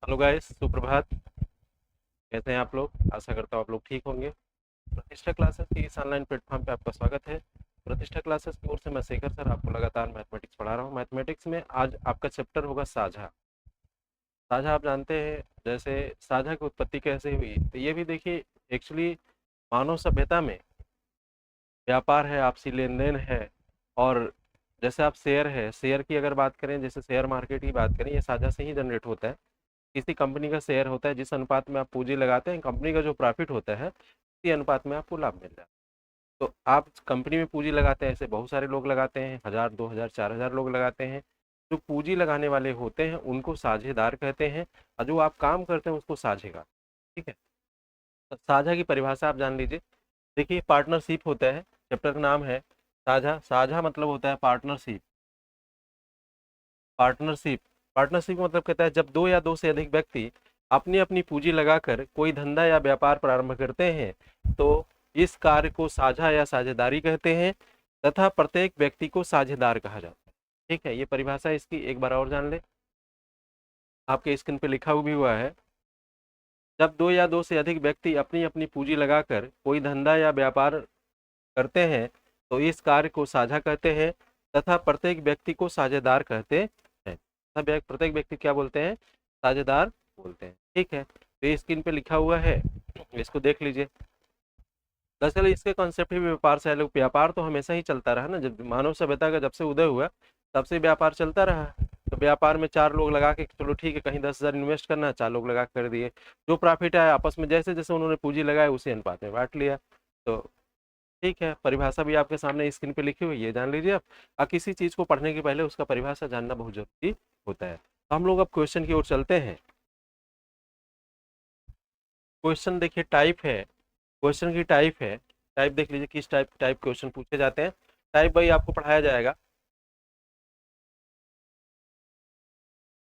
Hello guys, सुप्रभात। कैसे हैं आप लोग? आशा करता हूँ आप लोग ठीक होंगे। प्रतिष्ठा क्लासेस के इस ऑनलाइन प्लेटफॉर्म पे आपका स्वागत है। प्रतिष्ठा क्लासेस की ओर से मैं शेखर सर आपको लगातार मैथमेटिक्स पढ़ा रहा हूँ। मैथमेटिक्स में आज आपका चैप्टर होगा साझा। साझा आप जानते हैं, जैसे साझा की उत्पत्ति कैसे हुई, तो ये भी देखिए। एक्चुअली मानव सभ्यता में व्यापार है, आपसी लेन देन है। और जैसे आप शेयर है, शेयर की अगर बात करें, जैसे शेयर मार्केट की बात करें, ये साझा से ही जनरेट होता है। किसी कंपनी का शेयर होता है, जिस अनुपात में आप पूंजी लगाते हैं, कंपनी का जो प्रॉफिट होता है उसी अनुपात में आपको लाभ मिल जाता है। तो आप कंपनी में पूंजी लगाते हैं, ऐसे बहुत सारे लोग लगाते हैं, 1000, 2000, 4000 लोग लगाते हैं। जो पूंजी लगाने वाले होते हैं उनको साझेदार कहते हैं, और जो आप काम करते हैं उसको साझेदार। ठीक है। तो साझा की परिभाषा आप जान लीजिए। देखिए, पार्टनरशिप होता है, चैप्टर का नाम है साझा। साझा मतलब होता है पार्टनरशिप। पार्टनरशिप पार्टनरशिप का मतलब कहता है जब दो या दो से अधिक व्यक्ति अपनी अपनी पूंजी लगाकर कोई धंधा या व्यापार प्रारंभ करते हैं, तो इस कार्य को साझा या साझेदारी कहते हैं, तथा प्रत्येक व्यक्ति को साझेदार कहा जाता है। ठीक है, ये परिभाषा इसकी एक बार और जान ले। आपके स्क्रीन पे लिखा भी हुआ है, जब दो या दो से अधिक व्यक्ति अपनी अपनी पूंजी लगाकर कोई धंधा या व्यापार करते हैं, तो इस कार्य को साझा कहते हैं, तथा प्रत्येक व्यक्ति को साझेदार कहते हैं। प्रत्येक व्यक्ति क्या बोलते हैं? साझेदार बोलते हैं। ठीक है, तो ये स्क्रीन पे लिखा हुआ है, इसको देख लीजिए। दरअसल इसके कॉन्सेप्ट ही व्यापार से है। लोग, व्यापार तो हमेशा ही चलता रहा ना, जब मानव सभ्यता का जब से उदय हुआ तब से व्यापार चलता रहा। तो व्यापार में चार लोग लगा के, चलो ठीक है, कहीं 10,000 इन्वेस्ट करना है, चार लोग लगा के कर दिए। जो प्रॉफिट आया आपस में जैसे जैसे उन्होंने पूंजी लगाया उसी अनुपात में बांट लिया। तो ठीक है, परिभाषा भी आपके सामने स्क्रीन पे लिखी हुई है, जान लीजिए आप। किसी चीज को पढ़ने के पहले उसका परिभाषा जानना बहुत जरूरी होता है। तो हम लोग अब क्वेश्चन की ओर चलते हैं। क्वेश्चन देखिए, टाइप है। क्वेश्चन की टाइप है। टाइप देख लीजिए, किस टाइप टाइप क्वेश्चन पूछे जाते हैं। टाइप भाई आपको पढ़ाया जाएगा।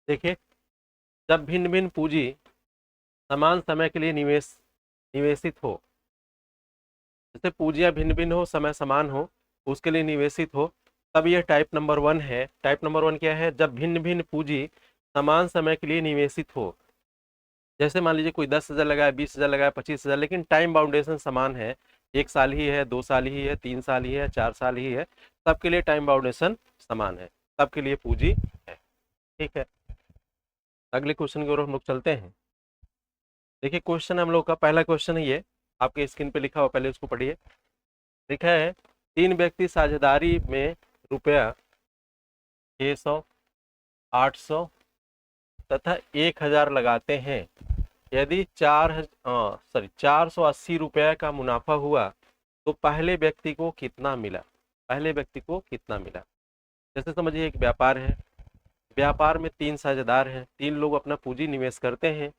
देखिए, जब भिन्न भिन्न पूंजी समान समय के लिए निवेशित हो, जैसे पूंजियां भिन्न भिन्न हो, समय समान हो, उसके लिए निवेशित हो, तब यह टाइप नंबर वन है। टाइप नंबर वन क्या है? जब भिन्न भिन्न पूंजी समान समय के लिए निवेशित हो। जैसे मान लीजिए कोई 10,000 लगाया, 20,000 लगाया, 25,000, लेकिन टाइम बाउंडेशन समान है। 1 साल ही है, 2 साल ही है, 3 साल ही है, 4 साल ही है, सबके लिए टाइम बाउंडेशन समान है, सबके लिए पूंजी है। ठीक है, अगले क्वेश्चन की ओर हम लोग चलते हैं। देखिए, क्वेश्चन हम लोग का पहला क्वेश्चन है ये, आपके स्क्रीन पे लिखा हुआ, पहले उसको पढ़िए। लिखा है, तीन व्यक्ति साझेदारी में रुपया 600, 800 तथा 1,000 लगाते हैं। यदि 480 रुपये का मुनाफा हुआ तो पहले व्यक्ति को कितना मिला? पहले व्यक्ति को कितना मिला? जैसे समझिए, एक व्यापार है। व्यापार में तीन साझेदार हैं, तीन लोग अपना पूंजी निवेश करते हैं।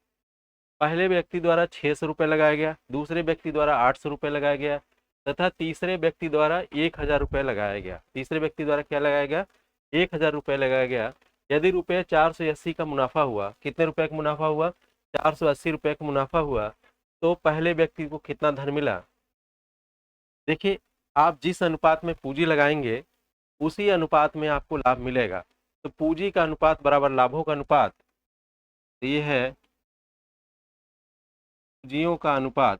पहले व्यक्ति द्वारा 600 रुपये लगाया गया, दूसरे व्यक्ति द्वारा 800 रुपये लगाया गया, तथा तीसरे व्यक्ति द्वारा 1,000 रुपये लगाया गया। तीसरे व्यक्ति द्वारा क्या लगाया गया? 1,000 रुपये लगाया गया। यदि रुपये 480 का मुनाफा हुआ, कितने रुपए का मुनाफा हुआ? 480 रुपये का मुनाफा हुआ, तो पहले व्यक्ति को कितना धन मिला? देखिए, आप जिस अनुपात में पूंजी लगाएंगे उसी अनुपात में आपको लाभ मिलेगा। तो पूंजी का अनुपात बराबर लाभों का अनुपात, तो ये है पूंजियों का अनुपात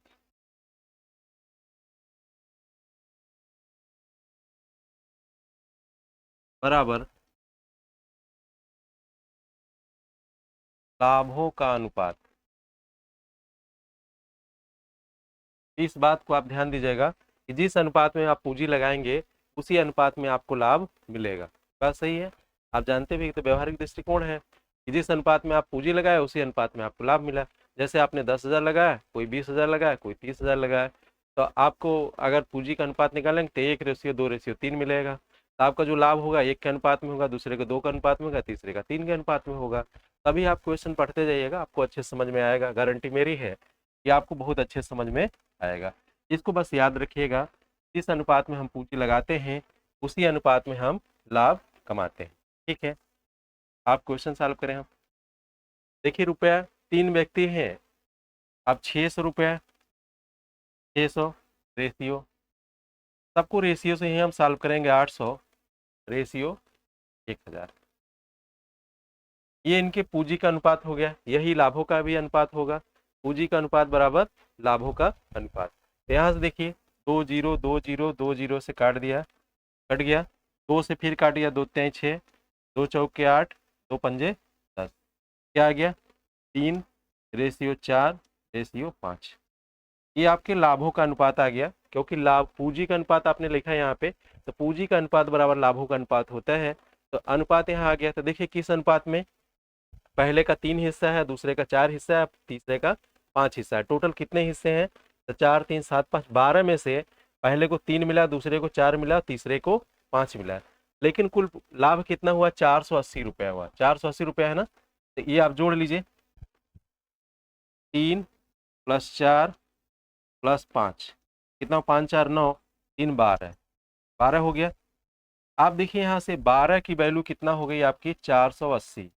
बराबर लाभों का अनुपात। इस बात को आप ध्यान दीजिएगा कि जिस अनुपात में आप पूंजी लगाएंगे उसी अनुपात में आपको लाभ मिलेगा। बात सही है? आप जानते भी, तो व्यवहारिक दृष्टिकोण है कि जिस अनुपात में आप पूंजी लगाए उसी अनुपात में आपको लाभ मिला। जैसे आपने 10,000 लगाया, कोई 20,000 लगाया, कोई 30,000 लगाया, तो आपको अगर पूंजी का अनुपात निकालेंगे तो 1:2:3 मिलेगा। तो आपका जो लाभ होगा एक के अनुपात में होगा, दूसरे का 2 के अनुपात में होगा, तीसरे का 3 के अनुपात में होगा। तभी आप क्वेश्चन पढ़ते जाइएगा, आपको अच्छे समझ में आएगा, गारंटी मेरी है कि आपको बहुत अच्छे समझ में आएगा। इसको बस याद रखिएगा, जिस अनुपात में हम पूंजी लगाते हैं उसी अनुपात में हम लाभ कमाते हैं। ठीक है, आप क्वेश्चन सॉल्व करें हम। देखिए, रुपया, तीन व्यक्ति हैं। अब 600 रुपया, 600 रेशियो, सबको रेशियो से ही हम सॉल्व करेंगे। 800 रेशियो 1,000। ये इनके पूंजी का अनुपात हो गया, यही लाभों का भी अनुपात होगा, पूंजी का अनुपात बराबर लाभों का अनुपात। तो यहाँ से देखिए 2 0 से काट दिया, कट गया, 2 से फिर काट गया, 2 3 6, 2 चौके 8, 2 पंजे 10, क्या आ गया 3:4:5। ये आपके लाभों का अनुपात आ गया, क्योंकि लाभ पूंजी का अनुपात आपने लिखा है यहाँ पे, तो पूंजी का अनुपात बराबर लाभों का अनुपात होता है। तो अनुपात यहाँ आ गया। तो देखिए किस अनुपात में, पहले का 3 हिस्सा है, दूसरे का 4 हिस्सा है, तीसरे का 5 हिस्सा है। टोटल कितने हिस्से हैं, तो 4 3 7 5 12 में से पहले को 3 मिला, दूसरे को 4 मिला, तीसरे को 5 मिला, लेकिन कुल लाभ कितना हुआ, 480 रुपया हुआ। 480 रुपया है ना, तो ये आप जोड़ लीजिए, 3 + 4 + 5 कितना, 5 4 9, 3 12, 12 हो गया। आप देखिए यहाँ से 12 की वैल्यू कितना हो गई आपकी, 480,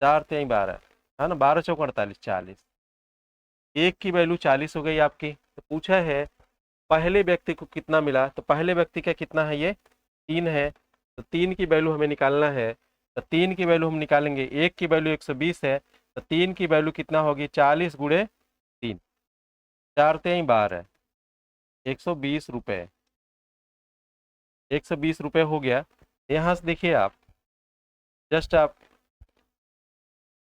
4 3 12 है ना, 12 चौक 48, 40, एक की वैल्यू 40 हो गई आपकी। तो पूछा है पहले व्यक्ति को कितना मिला, तो पहले व्यक्ति का कितना है, ये 3 है, तो 3 की वैल्यू हमें निकालना है। तो 3 की वैल्यू हम निकालेंगे, एक की वैल्यू 120 है, तो 3 की वैल्यू कितना होगी, 40 × 3, 4 3 12, 120 रुपये, 120 रुपये हो गया। यहाँ से देखिए आप, जस्ट आप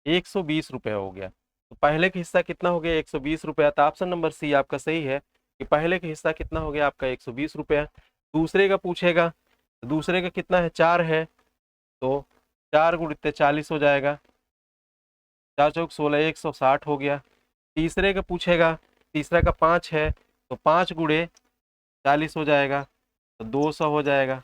120 रुपये हो गया। तो पहले का हिस्सा कितना हो गया, 120 रुपया। तो ऑप्शन नंबर सी आपका सही है कि पहले का हिस्सा कितना हो गया आपका, 120 रुपया। दूसरे का पूछेगा, तो दूसरे का कितना है, 4 है, तो 4 × 40 हो जाएगा, 4 चौक 16, 160 हो गया। तीसरे का पूछेगा, तीसरा का 5 है, तो 5 × 40 हो जाएगा, तो 200 हो जाएगा।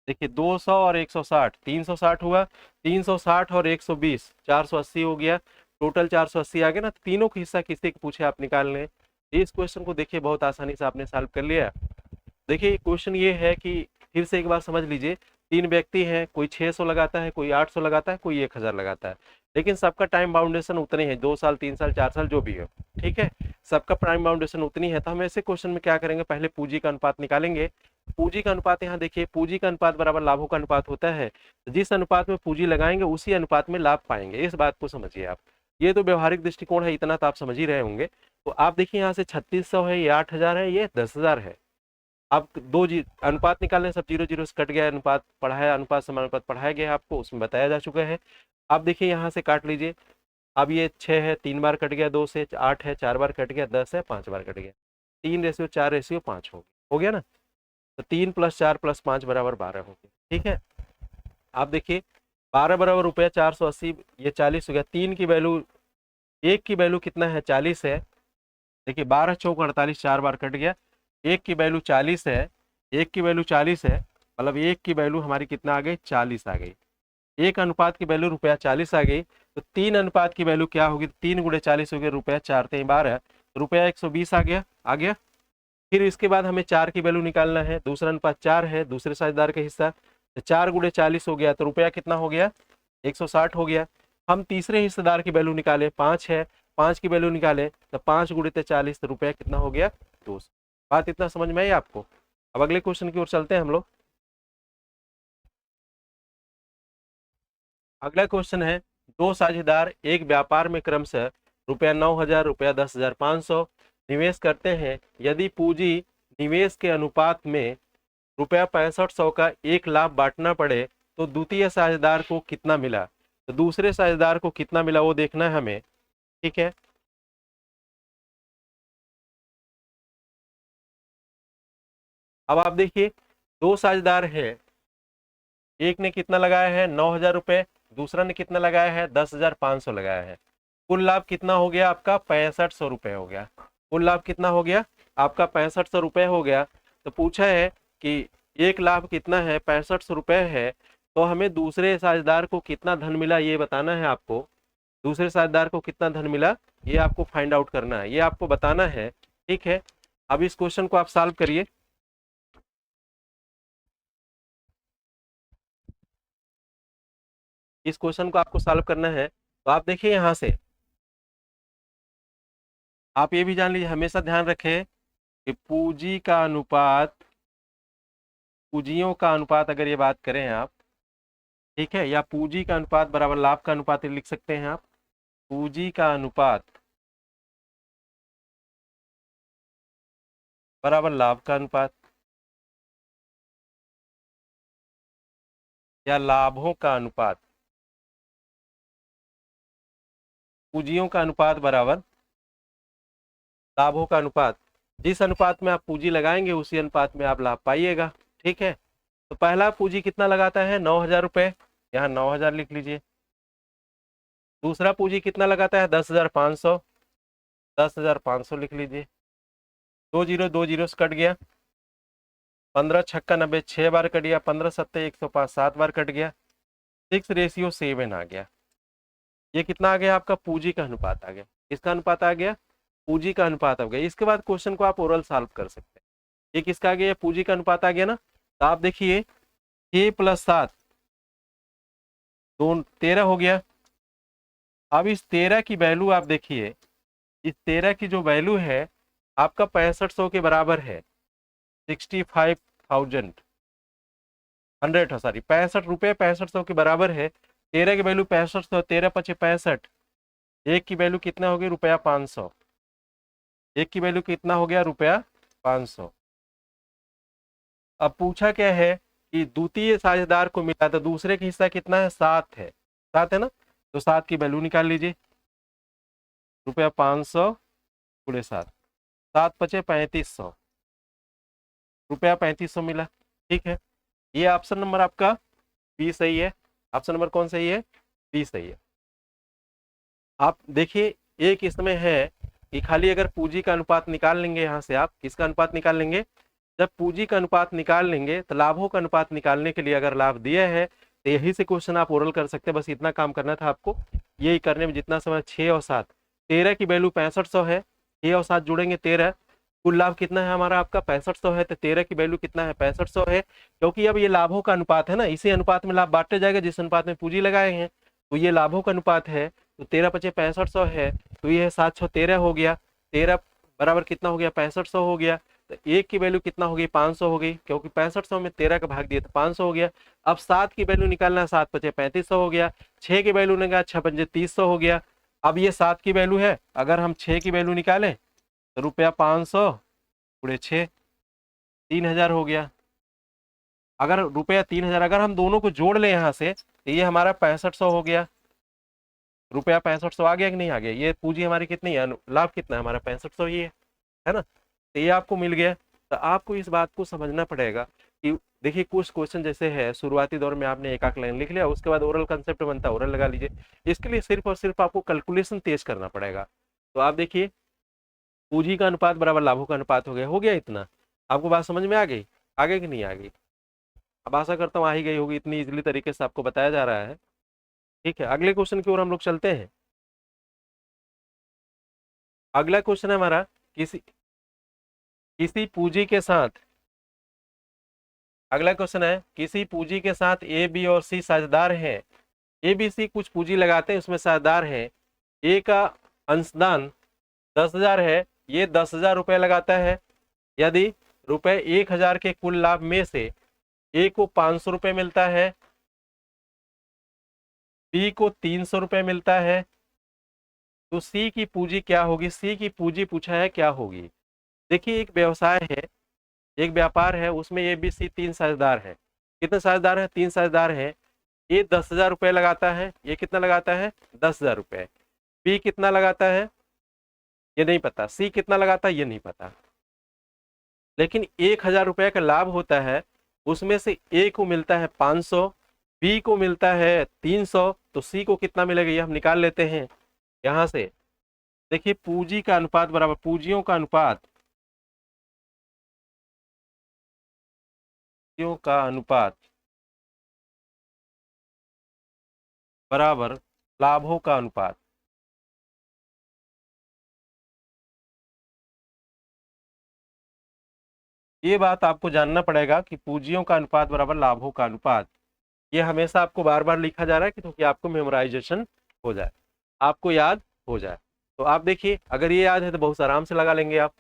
देखिए 200 और 160, 360 हुआ, 360 और 120, 480 हो गया, टोटल 480 आ गया ना। तीनों का हिस्सा किसी को पूछे आप निकाल लें। इस क्वेश्चन को देखिए बहुत आसानी से आपने सॉल्व कर लिया। देखिए क्वेश्चन ये है कि फिर से एक बार समझ लीजिए, 3 व्यक्ति हैं, कोई 600 लगाता है, कोई 800 लगाता है, कोई 1000 लगाता है, लेकिन सबका टाइम बाउंडेशन उतने हैं, 2 साल 3 साल 4 साल जो भी हो, ठीक है, सबका टाइम बाउंडेशन उतनी है। तो हम ऐसे क्वेश्चन में क्या करेंगे, पहले पूंजी का अनुपात निकालेंगे। पूंजी का अनुपात यहाँ देखिए, पूंजी का अनुपात बराबर लाभों का अनुपात होता है। जिस अनुपात में पूंजी लगाएंगे उसी अनुपात में लाभ पाएंगे, इस बात को समझिए आप। ये तो व्यवहारिक दृष्टिकोण है, इतना तो आप समझ ही रहे होंगे। तो आप देखिए यहाँ से 3600 है, ये 8000 है, ये 10000 है। अब दो अनुपात निकालने, सब 0 0 से कट गया, अनुपात पढ़ाया, अनुपात समानुपात पढ़ाया गया आपको, उसमें बताया जा चुका है। अब देखिए यहाँ से काट लीजिए, अब ये 6 है, 3 बार कट गया, 2 से 8 है, 4 बार कट गया, 10 है, 5 बार कट गया, 3:4:5 हो गया ना। तो 3 + 4 + 5 = 12 हो गया, ठीक है। आप देखिए 12 बराबर रुपया 480, ये 40 हो गया। 3 की वैल्यू, एक की वैल्यू कितना है, 40 है। देखिए 12 चौक 48, 4 बार कट गया, एक की वैल्यू 40 है, एक की वैल्यू 40 है, मतलब एक की वैल्यू हमारी कितना आ गई, 40 आ गई। एक अनुपात की वैल्यू रुपया 40 आ गई, तो 3 अनुपात की वैल्यू क्या होगी, 3 × 40 हो गया, रुपया 4 3 12, रुपया 120 आ गया, आ गया। फिर इसके बाद हमें 4 की वैल्यू निकालना है, दूसरा अनुपात 4 है, दूसरे साझेदार का हिस्सा, तो 4 × 40 हो गया, तो रुपया कितना हो गया, 160 हो गया। हम तीसरे हिस्सेदार की वैल्यू निकाले, 5 है, 5 की वैल्यू निकाले, तो 5 × 40, तो रुपया कितना हो गया, 200। बात इतना समझ में आई आपको। अब अगले क्वेश्चन की ओर चलते हैं हम लोग। अगला क्वेश्चन है, दो साझेदार एक व्यापार में क्रमशः रुपया 9000, रुपया 10,500 निवेश करते हैं। यदि पूंजी निवेश के अनुपात में रुपया 6500 का एक लाभ बांटना पड़े तो द्वितीय साझेदार को कितना मिला, तो दूसरे साझेदार को कितना मिला वो देखना है हमें, ठीक है। अब आप देखिए, दो साझेदार है, एक ने कितना लगाया है, 9000 रुपये, दूसरा ने कितना लगाया है, 10,500 लगाया है। कुल लाभ कितना हो गया आपका, 6500 रुपये हो गया। कुल लाभ कितना हो गया आपका, 6500 रुपये हो गया। तो पूछा है कि एक लाभ कितना है, 6500 रुपये है, तो हमें दूसरे साझेदार को कितना धन मिला ये बताना है आपको। दूसरे साझेदार को कितना धन मिला ये आपको फाइंड आउट करना है, ये आपको बताना है, ठीक है। अब इस क्वेश्चन को आप सॉल्व करिए। इस क्वेश्चन को आपको सॉल्व करना है, तो आप देखिए यहाँ से, आप ये भी जान लीजिए, हमेशा ध्यान रखें कि पूंजी का अनुपात, पूंजियों का अनुपात अगर ये बात करें आप, ठीक है, या पूंजी का अनुपात बराबर लाभ का अनुपात लिख सकते हैं आप। पूंजी का अनुपात बराबर लाभ का अनुपात, या लाभों का अनुपात, पूंजियों का अनुपात बराबर लाभों का अनुपात। जिस अनुपात में आप पूंजी लगाएंगे उसी अनुपात में आप लाभ पाइएगा। ठीक है, तो पहला पूंजी कितना लगाता है, 9,000 रुपये, यहाँ 9,000 लिख लीजिए। दूसरा पूंजी कितना लगाता है, 10,500, 10,500 लिख लीजिए। 2 जीरो से कट गया, 15 छक्का 90, 6 बार कट गया, 15 सत्ते 105, 7 बार कट गया, 6:7 आ गया। ये कितना आ गया आपका, पूंजी का अनुपात आ गया। किसका अनुपात आ गया, पूंजी का अनुपात आ गया। इसके बाद क्वेश्चन को आप ओरल सॉल्व कर सकते हैं। ये किसका आ गया, पूंजी का अनुपात आ गया ना। तो आप देखिए 6 + 7 13 हो गया। अब इस 13 की वैल्यू आप देखिए, इस 13 की जो वैल्यू है आपका 6500 के बराबर है, 65,000 100, सॉरी 65 रुपये 6500 के बराबर है। 13 की वैल्यू 6500, 13 × 5 = 65। एक की वैल्यू कितना हो गई, ₹500। एक की वैल्यू कितना हो गया, ₹500। अब पूछा क्या है कि द्वितीय साझेदार को मिला, तो दूसरे का हिस्सा कितना है, 7 है। 7 है ना, तो 7 की वैल्यू निकाल लीजिए, ₹500 × 7, 7 × 5 = 3500, ₹3500 मिला। ठीक है, ये ऑप्शन नंबर आपका बी सही है। ऑप्शन नंबर कौन सही है, बी सही है। आप देखिए एक इसमें है कि खाली अगर पूंजी का अनुपात निकाल लेंगे, यहाँ से आप किसका अनुपात निकाल लेंगे, जब पूंजी का अनुपात निकाल लेंगे तो लाभों का अनुपात निकालने के लिए अगर लाभ दिया है तो यही से क्वेश्चन आप ओरल कर सकते हैं। बस इतना काम करना था आपको, यही करने में जितना समय, 6 और 7, 13 की वैल्यू 6500 है, 6 और 7 जुड़ेंगे 13, कुल लाभ कितना है हमारा आपका 6500 है, तो 13 की वैल्यू कितना है, 6500 है। क्योंकि अब ये लाभों का अनुपात है ना, इसी अनुपात में लाभ बांटे जाएगा जिस अनुपात में पूंजी लगाए हैं, तो ये लाभों का अनुपात है। तो 13 × 5 = 6500 है, तो ये 713 हो गया, 13 बराबर कितना हो गया, 6500 हो गया। तो एक की वैल्यू कितना हो गई, 500 हो गई, क्योंकि 6500 में 13 का भाग दिया तो 500 हो गया। अब 7 की वैल्यू निकालना है, 7 × 5 = 3500 हो गया। 6 की वैल्यू निकाला, 6 × 5 = 30 हो गया। अब ये 7 की वैल्यू है, अगर हम 6 की वैल्यू निकालें तो ₹500 × 6 3000 हो गया। अगर ₹3000 अगर हम दोनों को जोड़ लें यहाँ से तो ये हमारा 6500 हो गया। ₹6500 आ गया कि नहीं आ गया, ये पूंजी हमारी कितनी है, लाभ कितना है हमारा, 6500 ही है ना। तो ये आपको मिल गया। तो आपको इस बात को समझना पड़ेगा कि देखिए कुछ क्वेश्चन जैसे है शुरुआती दौर में आपने एक आध लाइन लिख लिया, उसके बाद ओरल कंसेप्ट बनता है, ओरल लगा लीजिए। इसके लिए सिर्फ और सिर्फ आपको कैलकुलेशन तेज करना पड़ेगा। तो आप देखिए पूंजी का अनुपात बराबर लाभों का अनुपात हो गया इतना। आपको बात समझ में आ गई, आगे कि नहीं आ गई। अब आशा करता हूँ आ ही गई होगी, इतनी इजीली तरीके से आपको बताया जा रहा है। ठीक है, अगले क्वेश्चन की ओर हम लोग चलते हैं। अगला क्वेश्चन है हमारा, किसी किसी पूंजी के साथ, अगला क्वेश्चन है किसी पूंजी के साथ ए बी और सी साझेदार हैं। ए बी सी कुछ पूंजी लगाते हैं, उसमें साझेदार हैं। ए का अंशदान 10,000 है, ये 10,000 रुपये लगाता है। यदि रुपए 1,000 के कुल लाभ में से ए को 500 रुपये मिलता है, बी को 300 रुपये मिलता है, तो सी की पूंजी क्या होगी, सी की पूंजी पूछा है क्या होगी। देखिए एक व्यवसाय है, एक व्यापार है, उसमें ए बी सी 3 साझेदार हैं। कितने साझेदार हैं, 3 साझेदार हैं। ये 10,000 रुपये लगाता है, ये कितना लगाता है, 10,000 रुपये। बी कितना लगाता है ये नहीं पता, सी कितना लगाता है ये नहीं पता, लेकिन 1,000 रुपये का लाभ होता है, उसमें से ए को मिलता है 500, बी को मिलता है 300, तो सी को कितना मिलेगा ये हम निकाल लेते हैं यहाँ से। देखिए पूंजी का अनुपात बराबर पूंजियों का अनुपात, पूंजियों का अनुपात बराबर लाभों का अनुपात। ये बात आपको जानना पड़ेगा कि पूंजियों का अनुपात बराबर लाभों का अनुपात, ये हमेशा आपको बार बार लिखा जा रहा है कि ताकि आपको मेमोराइजेशन हो जाए, आपको याद हो जाए। तो आप देखिए अगर ये याद है तो बहुत आराम से लगा लेंगे आप।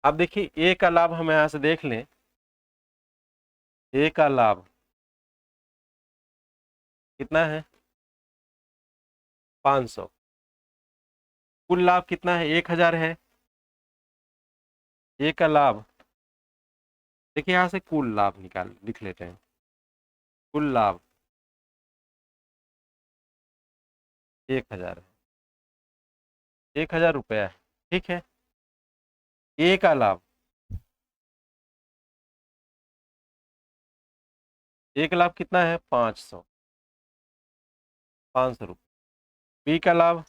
अब देखिए ए का लाभ हम यहाँ से देख लें, ए का लाभ कितना है 500। कुल लाभ कितना है 1000 है। एक का लाभ, देखिए यहाँ से कुल लाभ निकाल लिख लेते हैं। कुल लाभ 1000 है, 1000 रुपया है। ठीक है। ए का लाभ, एक लाभ कितना है 500, 500 रुपये। बी का लाभ,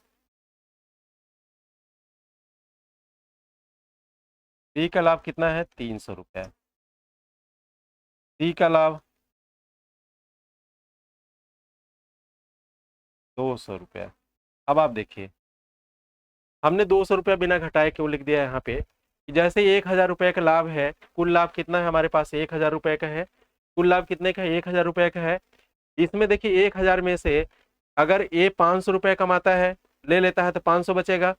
बी का लाभ कितना है 300 रुपया। सी का लाभ 200 रुपया। अब आप देखिए, हमने 200 रुपया बिना घटाए क्यों लिख दिया यहाँ पे कि जैसे 1000 रुपये का लाभ है, कुल लाभ कितना है हमारे पास 1000 रुपये का है। कुल लाभ कितने का है 1000 रुपये का है। इसमें देखिए 1000 में से अगर ए 500 रुपये कमाता है, ले लेता है तो 500 बचेगा।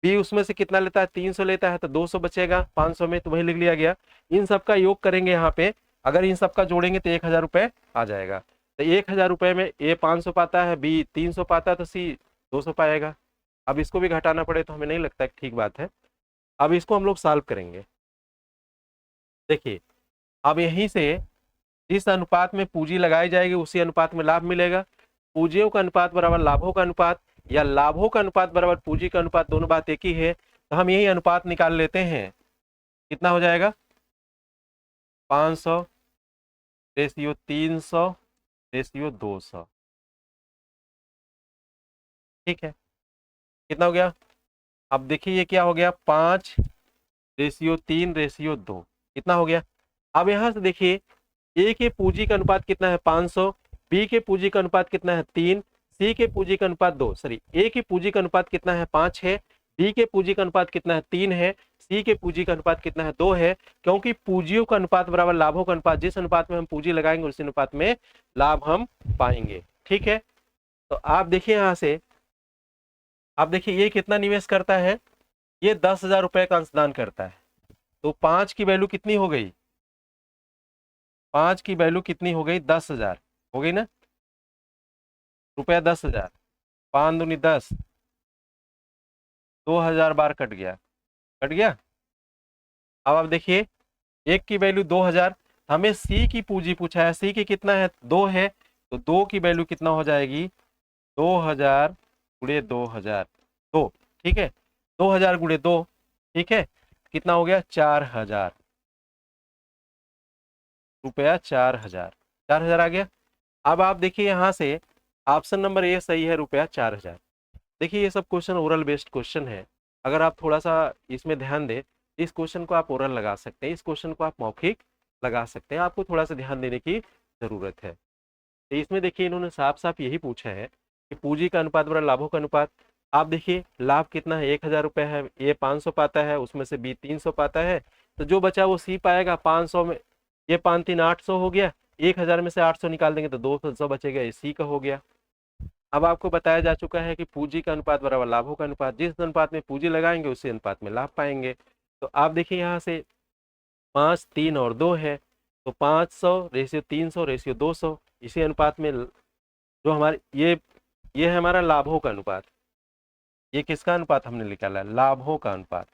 बी उसमें से कितना लेता है 300 लेता है तो 200 बचेगा 500 में, तो वही लिख लिया गया। इन सब का योग करेंगे यहाँ पे, अगर इन सब का जोड़ेंगे तो 1000 रुपये आ जाएगा। तो 1000 रुपये में ए 500 पाता है, बी 300 पाता है, तो सी 200 पाएगा। अब इसको भी घटाना पड़े तो हमें नहीं लगता कि ठीक बात है। अब इसको हम लोग सॉल्व करेंगे। देखिए अब यहीं से जिस अनुपात में पूंजी लगाई जाएगी उसी अनुपात में लाभ मिलेगा। पूंजियों का अनुपात बराबर लाभों का अनुपात, या लाभों का अनुपात बराबर पूंजी का अनुपात, दोनों बात एक ही है। तो हम यही अनुपात निकाल लेते हैं। कितना हो जाएगा 500 रेशियो 300 रेशियो 200। ठीक है, कितना हो गया। अब देखिए ये क्या हो गया 5 रेशियो 3 रेशियो 2, कितना हो गया। अब यहां से देखिए ए के पूंजी का अनुपात कितना है 500, बी के पूंजी का अनुपात कितना है 3, सी के पूंजी का अनुपात 2, सॉरी ए की पूंजी का अनुपात कितना है 5 है, बी के पूंजी का अनुपात कितना है 3 है, सी के पूंजी का अनुपात कितना है 2 है। क्योंकि पूंजियों का अनुपात बराबर लाभों का अनुपात, जिस अनुपात में हम पूंजी लगाएंगे उसी अनुपात में लाभ हम पाएंगे। ठीक है, तो आप देखिए यहां से, आप देखिए ये कितना निवेश करता है, ये 10,000 रुपए का अंशदान करता है। तो 5 की वैल्यू कितनी हो गई, 5 की वैल्यू कितनी हो गई 10,000 हो गई ना, रुपया 10,000, 5 दूनी 10, 2000 बार कट गया, कट गया। अब आप देखिए एक की वैल्यू 2000, हमें सी की पूंजी पूछा है, सी की कितना है 2 है, तो 2 की वैल्यू कितना हो जाएगी 2000 गुणे 2000, 2। ठीक है, 2000 गुणे 2, ठीक है, कितना हो गया 4000 रुपया, 4000, 4000 आ गया। अब आप देखिए यहां से ऑप्शन नंबर ए सही है, रुपया 4000। देखिए ये सब क्वेश्चन ओरल बेस्ड क्वेश्चन है, अगर आप थोड़ा सा इसमें ध्यान दें, इस क्वेश्चन को आप ओरल लगा सकते हैं, इस क्वेश्चन को आप मौखिक लगा सकते हैं, आपको थोड़ा सा ध्यान देने की जरूरत है। तो इसमें देखिए इन्होंने साफ साफ यही पूछा है कि पूंजी का अनुपात बराबर लाभों का अनुपात। आप देखिए लाभ कितना है 1000 रुपये है, ये 500 पाता है, उसमें से बी 300 पाता है, तो जो बचा वो सी पाएगा 500 में, ये 5 3 800 हो गया, 1000 में से 800 निकाल देंगे तो 200 बचेगा, ये सी का हो गया। अब आपको बताया जा चुका है कि पूंजी का अनुपात बराबर लाभों का अनुपात, जिस अनुपात में पूंजी लगाएंगे उसी अनुपात में लाभ पाएंगे। तो आप देखिए यहाँ से 5 3 और 2 है, तो 500 रेशियो 300 रेशियो 200, इसी अनुपात में जो हमारे ये है हमारा लाभों का अनुपात। ये किसका अनुपात हमने निकाला है, लाभों का अनुपात।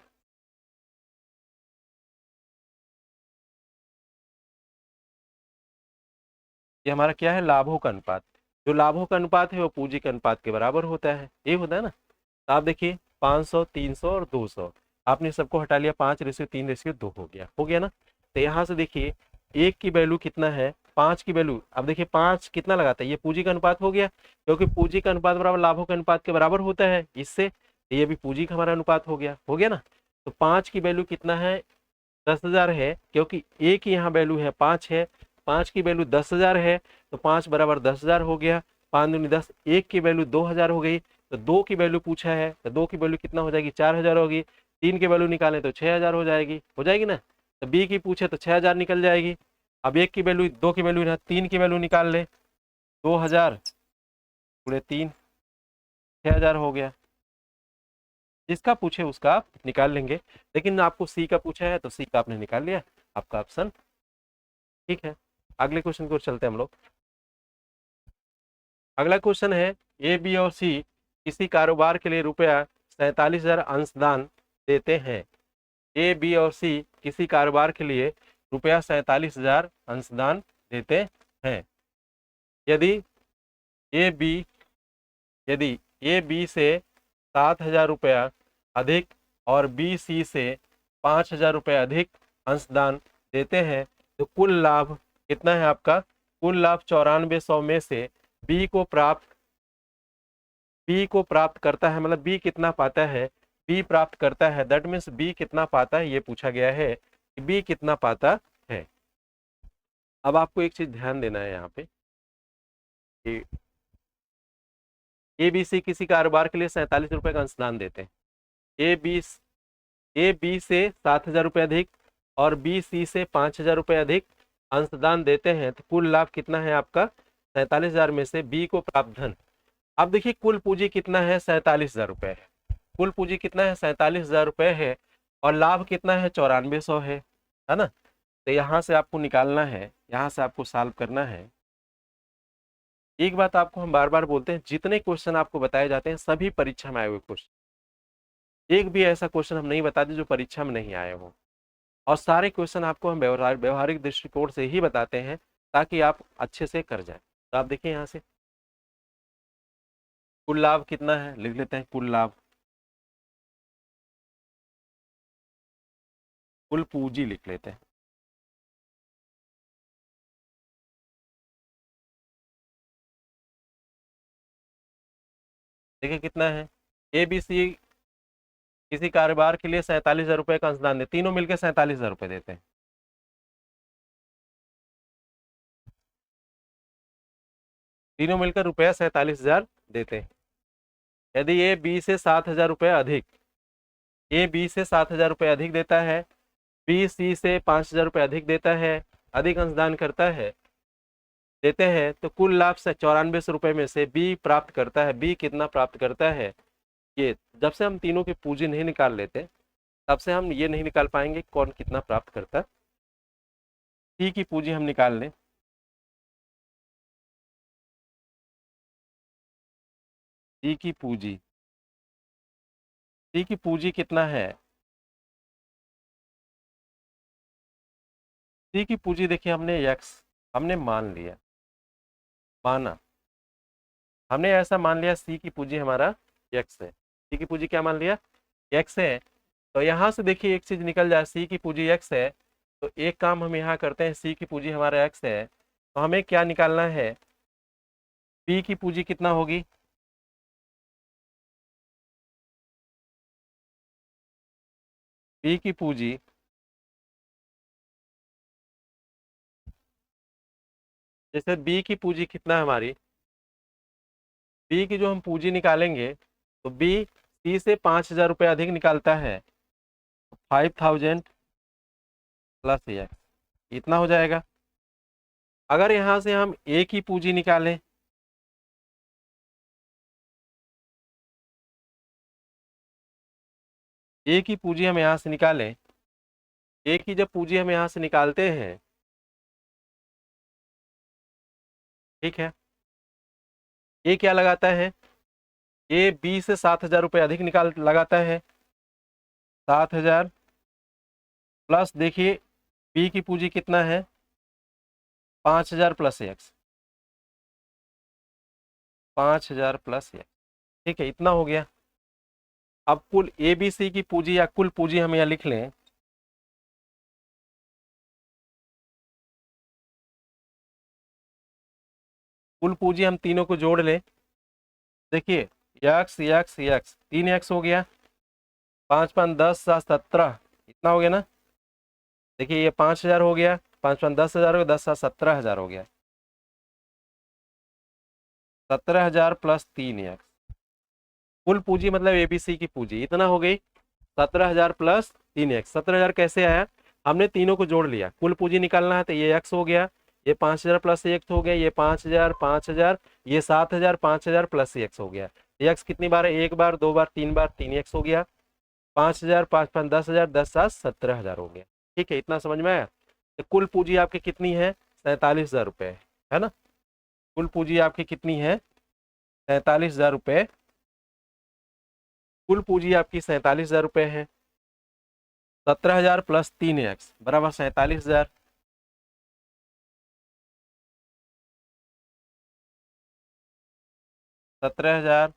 ये हमारा क्या है लाभों का अनुपात। जो लाभों का अनुपात है वो पूंजी के अनुपात के बराबर होता है, ये होता है ना। तो आप देखिए 500 300 और 200, आपने सबको हटा लिया, 5 रेशियो 3 रेशियो 2 हो गया ना। तो यहाँ से देखिए एक की वैल्यू कितना है 5 की वैल्यू, अब देखिए 5 कितना लगाता है, ये पूंजी का अनुपात हो गया, क्योंकि पूंजी का अनुपात बराबर लाभों के अनुपात के बराबर होता है, इससे ये भी पूंजी का हमारा अनुपात हो गया ना। तो 5 की वैल्यू कितना है 10,000 है, क्योंकि ए की यहाँ वैल्यू है 5 है, 5 की वैल्यू 10,000 है, तो 5 बराबर 10,000 हो गया, 5 दूनी 10, एक की वैल्यू 2000 हो गई, तो 2 की वैल्यू पूछा है, तो 2 की वैल्यू कितना हो जाएगी 4000 होगी, 3 की वैल्यू निकालें तो 6000 हो जाएगी ना। तो बी की पूछे तो 6000 निकल जाएगी। अब एक की वैल्यू 2 की वैल्यू 3 की वैल्यू निकाल ले, 2000 गुणे 3, 6000 हो गया। जिसका पूछे उसका आप निकाल लेंगे, लेकिन आपको सी का पूछा है तो सी का आपने निकाल लिया, आपका ऑप्शन ठीक है। अगले क्वेश्चन की ओर चलते हैं हम लोग। अगला क्वेश्चन है, ए बी और सी किसी कारोबार के लिए रुपया 47,000 अंशदान देते हैं। ए बी और सी किसी कारोबार के लिए रुपया 47,000 अंशदान देते हैं। यदि ए बी यदि ए बी से 7,000 रुपया अधिक और बी सी से 5,000 रुपये अधिक अंशदान देते हैं तो कुल लाभ कितना है आपका? कुल लाभ 9400 में से बी को प्राप्त करता है, मतलब बी कितना पाता है? बी प्राप्त करता है, दैट मीन्स बी कितना पाता है ये पूछा गया है कि बी कितना पाता है। अब आपको एक चीज ध्यान देना है यहाँ पे कि ए बी सी किसी कारोबार के लिए 47 रुपए का अंशदान देते हैं। ए बी से 7,000 रुपये अधिक और बी सी से 5,000 रुपये अधिक अंशदान देते हैं तो कुल लाभ कितना है आपका? 47,000 में से बी को प्राप्त धन। अब देखिए कुल पूंजी कितना है? 47,000 रुपये है। कुल पूंजी कितना है? 47,000 रुपये है और लाभ कितना है? 9400 है ना। तो यहाँ से आपको निकालना है, यहाँ से आपको सॉल्व करना है। एक बात आपको हम बार बार बोलते हैं, जितने क्वेश्चन आपको बताए जाते हैं सभी परीक्षा में आए हुए क्वेश्चन, एक भी ऐसा क्वेश्चन हम नहीं बताते जो परीक्षा में नहीं आए हो। और सारे क्वेश्चन आपको हम व्यवहारिक दृष्टिकोण से ही बताते हैं ताकि आप अच्छे से कर जाए। तो आप देखिए यहाँ से कुल लाभ कितना है लिख लेते हैं। कुल लाभ, कुल पूंजी लिख लेते हैं। देखिए कितना है? ए बी सी किसी कारोबार के लिए 47,000 रुपये का अंशदान दे, तीनों मिलकर 47,000 रुपये देते हैं। तीनों मिलकर रुपया 47,000 देते हैं। यदि ए बी से 7,000 रुपये अधिक, ए बी से 7,000 रुपये अधिक देता है, बी सी से 5,000 रुपये अधिक देता है, अधिक अंशदान करता है देते हैं तो कुल लाभ से 9400 रुपये में से बी प्राप्त करता है। बी कितना प्राप्त करता है? ये जब से हम तीनों की पूंजी नहीं निकाल लेते तब से हम ये नहीं निकाल पाएंगे कौन कितना प्राप्त करता। सी की पूंजी हम निकाल लें। सी की पूंजी कितना है? सी की पूंजी देखिए हमने हमने हमने ऐसा मान लिया सी की पूंजी हमारा एक्स है। सी की पूंजी क्या मान लिया? एक्स है। तो यहाँ से देखिए एक चीज निकल जाए, सी की पूंजी एक्स है तो एक काम हम यहाँ करते हैं, सी की पूंजी हमारा एक्स है तो हमें क्या निकालना है? बी की पूंजी कितना होगी? बी की पूंजी जैसे बी की पूंजी कितना है हमारी? बी की जो हम पूंजी निकालेंगे तो बी सी से 5,000 रुपये अधिक निकालता है, 5,000 प्लस एक्स, इतना हो जाएगा। अगर यहाँ से हम ए की पूंजी निकालें, ए की पूंजी हम यहाँ से निकालें, ए की जब पूंजी हम यहाँ से निकालते हैं, ठीक है, ए क्या लगाता है? ए बी से 7,000 रुपये अधिक लगाता है, 7,000 प्लस देखिए बी की पूंजी कितना है? 5,000 प्लस एक्स, 5,000 प्लस एक्स, ठीक है, इतना हो गया। अब कुल ए बी सी की पूंजी या कुल पूंजी हम यहाँ लिख लें। कुल पूंजी हम तीनों को जोड़ लें, देखिए एक्स एक्स एक्स, 3x हो गया, 5 5 10 7 17, इतना हो गया ना। देखिए ये 5,000 हो गया, 5 5 10,000 हो गया, 10 7 17,000 हो गया, 17,000 प्लस 3x, कुल पूंजी मतलब एबीसी की पूंजी इतना हो गई 17,000 प्लस 3x। 17,000 कैसे आया? हमने तीनों को जोड़ लिया, कुल पूंजी निकालना है तो ये x हो गया, ये 5,000 प्लस x हो गया, ये 5,000 5,000, ये 7,000 5,000 प्लस x हो गया। x कितनी बार है? एक बार, दो बार, 3 बार, 3x हो गया, 5,000 5 5 10,000, 10 7 17,000 हो गया। ठीक है, इतना समझ में आया? तो कुल पूंजी आपकी कितनी है? 47,000 रुपये है ना। कुल पूंजी आपकी कितनी है? 47,000 रुपये, कुल पूंजी आपकी 47,000 रुपये है। 17,000 प्लस 3x बराबर 47,000। 17,000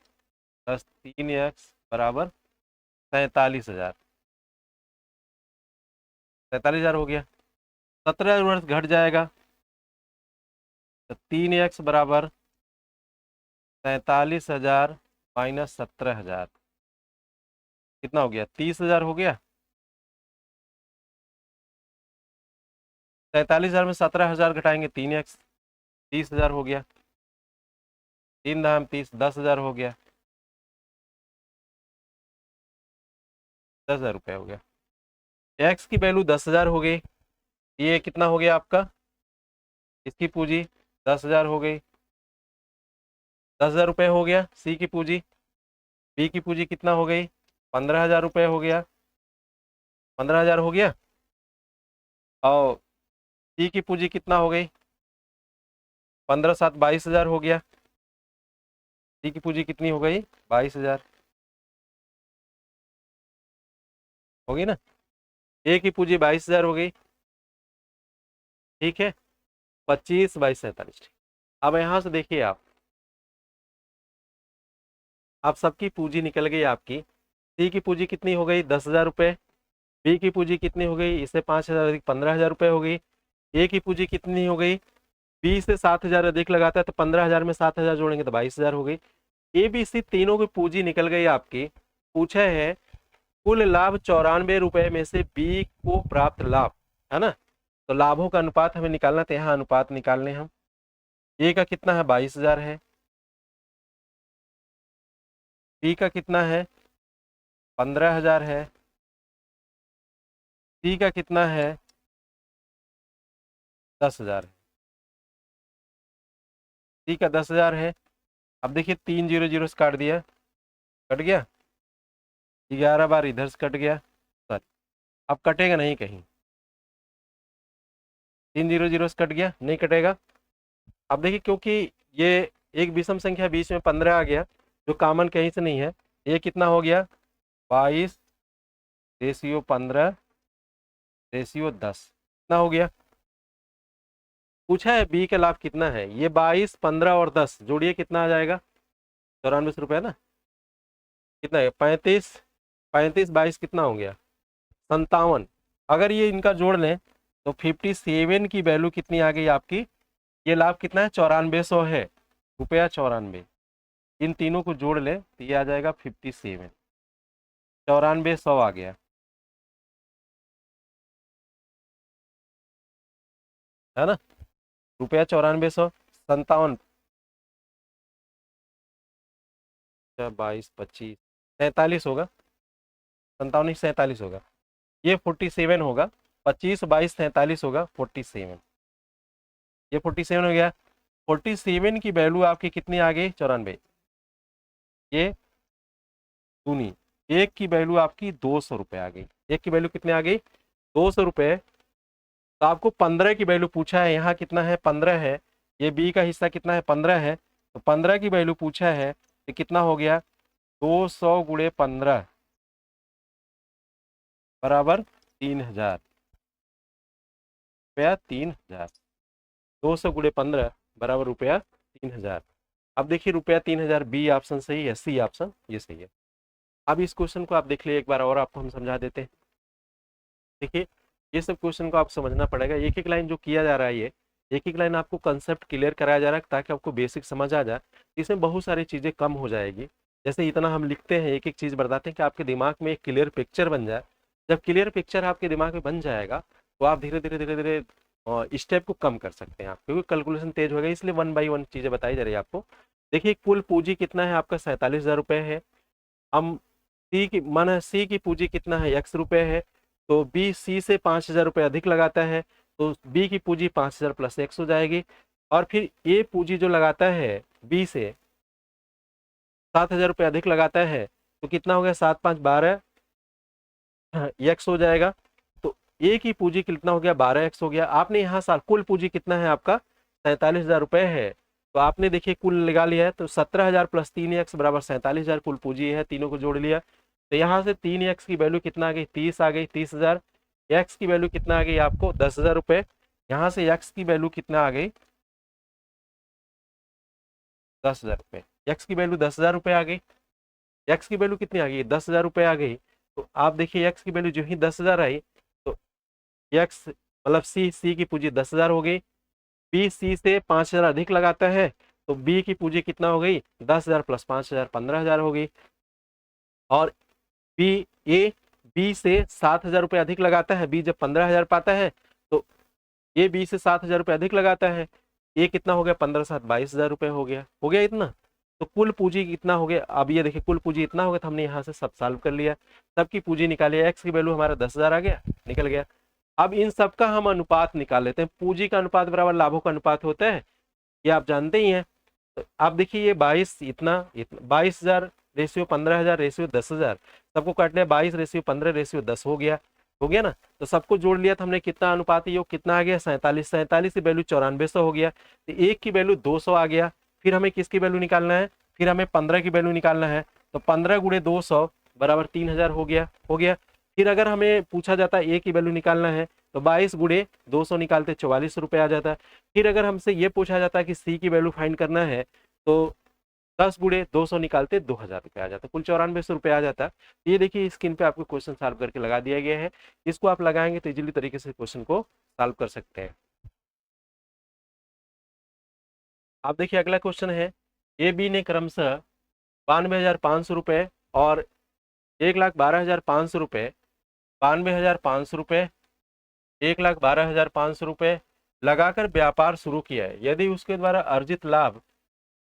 प्लस 3x बराबर 47,000। 47,000 हो गया। 17 वर्ष घट जाएगा तो 3x बराबर 47,000 माइनस 17,000 कितना हो गया? 30,000 हो गया। 47,000 में 17,000 घटाएंगे 3x, 30,000 हो गया। 3 दाम 30, 10,000 हो गया। 10,000 रुपये हो गया। x की वैल्यू 10,000 हो गई। ये कितना हो गया आपका? इसकी पूंजी 10,000 हो गई। 10,000 रुपये हो गया सी की पूंजी। बी की पूंजी कितना हो गई? 15,000 रुपये हो गया। 15,000 हो गया। और सी की पूंजी कितना हो गई? 15 7 22,000 हो गया। सी की पूंजी कितनी हो गई? 22,000 हो गई ना। ए की पूंजी 22,000 हो गई। ठीक है, 25 22 47। अब यहां से देखिए आप सबकी पूंजी निकल गई आपकी। सी की पूंजी कितनी हो गई? 10,000 रुपये। बी की पूंजी कितनी हो गई? इससे 5,000 अधिक 15,000 रुपये हो गई। ए की पूंजी कितनी हो गई? बी से 7,000 अधिक लगाता है तो 15,000 में 7,000 जोड़ेंगे तो 22,000 हो गई। ए बी सी तीनों की पूंजी निकल गई आपकी। पूछा है कुल लाभ 94 रुपये में से बी को प्राप्त लाभ, है ना। तो लाभों का अनुपात हमें निकालना, तो यहाँ अनुपात निकालने हम। ए का कितना है? 22,000 है। बी का कितना है? 15,000 है। सी का कितना है? 10,000 है। सी का 10,000 है। अब देखिए 3 0 0 से काट दिया, कट गया। 11 बार इधर से कट गया, सॉरी अब कटेगा नहीं कहीं। 3 0 0 से कट गया, नहीं कटेगा। अब देखिए क्योंकि ये एक विषम संख्या बीच में 15 आ गया जो कॉमन कहीं से नहीं है। ये कितना हो गया? 22 रेशियो 15 रेशियो 10 कितना हो गया? पूछा है बी का लाभ कितना है। ये 22 15 और 10 जोड़िए कितना आ जाएगा? 94 रुपये ना। कितना है? 35 35 22 कितना हो गया? 57। अगर ये इनका जोड़ लें तो 57 की वैल्यू कितनी आ गई आपकी? ये लाभ कितना है? 9400 है, रुपया 94। इन तीनों को जोड़ लें तो ये आ जाएगा 57, 9400 आ गया, है ना। रुपया 9400, 57 22 25 47 होगा। 57 नहीं 47 होगा। ये 47 होगा। 25 22 47 होगा 47। ये 47 हो गया। 47 की वैल्यू आपकी कितनी आ गई? 94। ये सुनी, एक की वैल्यू आपकी 200 रुपये आ गई। एक की वैल्यू कितनी आ गई? 200 रुपये। तो आपको 15 की वैल्यू पूछा है, यहाँ कितना है? 15 है। ये बी का हिस्सा कितना है? 15 है। तो 15 की वैल्यू पूछा है तो कितना हो गया? 200 गुणे 15 बराबर 3,000 रुपया। 3,000, 200 गुणे 15 बराबर रुपया 3,000। अब देखिए रुपया 3,000 बी ऑप्शन सही है, सी ऑप्शन ये सही है। अब इस क्वेश्चन को आप देख लिए एक बार और आपको हम समझा देते हैं। देखिए ये सब क्वेश्चन को आप समझना पड़ेगा। एक एक लाइन जो किया जा रहा है, ये एक एक लाइन आपको कंसेप्ट क्लियर कराया जा रहा है ताकि आपको बेसिक समझ आ जाए। इसमें बहुत सारी चीज़ें कम हो जाएगी। जैसे इतना हम लिखते हैं, एक एक चीज़ बताते हैं कि आपके दिमाग में एक क्लियर पिक्चर बन जाए। जब क्लियर पिक्चर आपके दिमाग में बन जाएगा तो आप धीरे धीरे धीरे धीरे स्टेप को कम कर सकते हैं आप, क्योंकि कैलकुलेशन तेज होगा। इसलिए 1 बाई 1 चीज़ें बताई जा रही है आपको। देखिए कुल पूंजी कितना है आपका? 47,000 रुपये है। हम सी की माना सी की पूंजी कितना है? x रुपये है। तो बी सी से 5,000 रुपये अधिक लगाता है तो बी की पूंजी 5,000 प्लस x हो जाएगी। और फिर ए पूंजी जो लगाता है बी से 7,000 रुपये अधिक लगाता है तो कितना हो गया? 7 5 12 x हो जाएगा। तो ए की पूंजी कितना हो गया? 12x हो गया। आपने यहाँ साल कुल पूंजी कितना है आपका? 47,000 रुपये है। तो आपने देखिए कुल लगा लिया है, तो 17,000 प्लस 3x बराबर 47,000 कुल पूंजी है, तीनों को जोड़ लिया। तो यहाँ से 3x की वैल्यू कितना आ गई, 30 आ गई, 30,000। x की वैल्यू कितना आ गई आपको, 10,000 रुपये। यहाँ से x की वैल्यू कितना आ गई, 10,000 रुपये। x की वैल्यू 10,000 रुपये आ गई। x की वैल्यू कितनी आ गई, 10,000 रुपये आ गई। तो आप देखिए x की वैल्यू जो ही 10,000 आई, तो x मतलब सी की पूंजी 10,000 हो गई। बी सी से 5,000 अधिक लगाता है, तो बी की पूंजी कितना हो गई, 10,000 प्लस 5,000 15,000 हो गई। और बी ए बी से 7,000 रुपये अधिक लगाता है, बी जब 15,000 पाता है, तो ए बी से 7,000 रुपये अधिक लगाता है। ए कितना हो गया, 15 7 22,000 रुपये हो गया इतना। तो कुल पूंजी कितना हो गया, अब ये देखिए कुल पूंजी इतना हो गया, तो हमने यहाँ से सब सॉल्व कर लिया, सबकी पूंजी निकाली। एक्स की वैल्यू हमारा 10,000 आ गया, निकल गया। अब इन सब का हम अनुपात निकाल लेते हैं। पूंजी का अनुपात बराबर लाभों का अनुपात होता है, ये आप जानते ही हैं। तो आप देखिए ये 22 इतना 22,000 रेशियो 15,000 रेशियो 10,000, सबको काट लिया, 22 रेशियो 15 रेशियो 10 हो गया ना। तो सबको जोड़ लिया तो हमने कितना अनुपात योग कितना आ गया, 47। 47 की वैल्यू 9400 हो गया, तो एक की वैल्यू 200 आ गया। फिर हमें किसकी वैल्यू निकालना है, फिर हमें 15 की वैल्यू निकालना है। तो 15 गुणे 200 बराबर 3,000 हो गया। फिर अगर हमें पूछा जाता है ए की वैल्यू निकालना है, तो 22 गुणे 200 निकालते 44 रुपये आ जाता है। फिर अगर हमसे ये पूछा जाता है कि सी की वैल्यू फाइंड करना है, तो 10 गुणे 200 निकालते 2,000 रुपये आ जाता है, कुल 9400 रुपये आ जाता है। ये देखिए स्क्रीन पे आपको क्वेश्चन सॉल्व करके लगा दिया गया है, इसको आप लगाएंगे तो इजीली तरीके से क्वेश्चन को सॉल्व कर सकते हैं। आप देखिए अगला क्वेश्चन है, ए बी ने क्रमशः 92,500 रुपये और 1,12,500 रुपये, 92,500 रुपये, 1,12,500 रुपये लगाकर व्यापार शुरू किया है। यदि उसके द्वारा अर्जित लाभ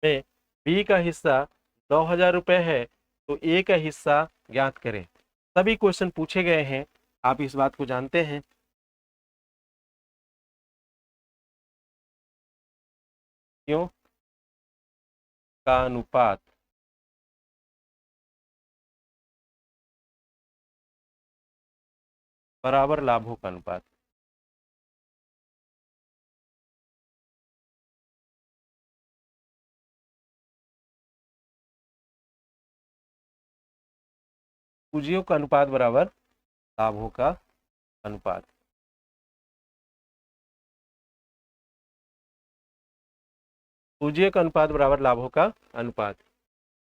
में बी का हिस्सा 9,000 रुपये है, तो ए का हिस्सा ज्ञात करें। सभी क्वेश्चन पूछे गए हैं, आप इस बात को जानते हैं। क्यों का अनुपात बराबर लाभों का अनुपात। पूंजियों का अनुपात बराबर लाभों का अनुपात। पूंजियों का अनुपात बराबर लाभों का अनुपात।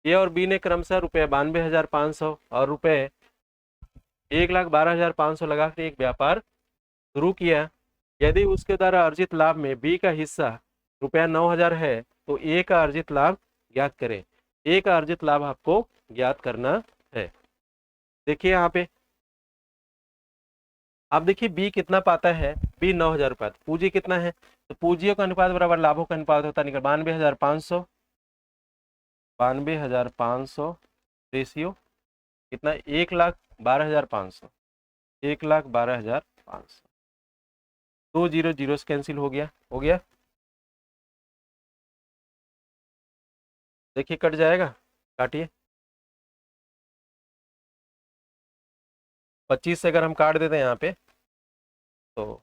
ए और बी ने क्रमशः रुपये 92,500 और रुपये 1,12,500 लगाकर एक व्यापार शुरू किया। यदि उसके द्वारा अर्जित लाभ में बी का हिस्सा रुपया 9,000 है, तो ए का अर्जित लाभ ज्ञात करें। ए का अर्जित लाभ आपको ज्ञात करना है। देखिए यहाँ पे आप देखिए बी कितना पाता है, बी 9,000 रुपया, पूंजी कितना है, तो पूंजियों का अनुपात बराबर लाभों का अनुपात होता है, निकल 92,500, 92,500 रेशियो कितना, 1,12,500, 1,12,500। 2 जीरो जीरो से कैंसिल हो गया। देखिए कट जाएगा, काटिए। 25 से अगर हम काट देते हैं यहाँ पे, तो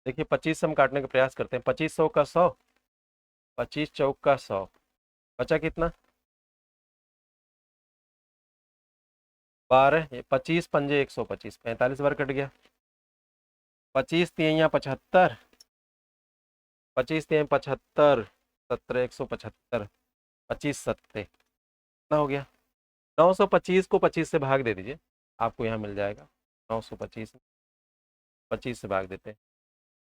देखिए 25 से हम काटने का प्रयास करते हैं। 25 का 100, 25 चौक का 100, बचा कितना, 12, 25 पंजे 125, 45 बार कट गया। 25 तिया 75, 25 तिया 75, 17 175, 25 सत्ते कितना हो गया, 925 को 25 से भाग दे दीजिए, आपको यहाँ मिल जाएगा। 925 25 से भाग देते हैं,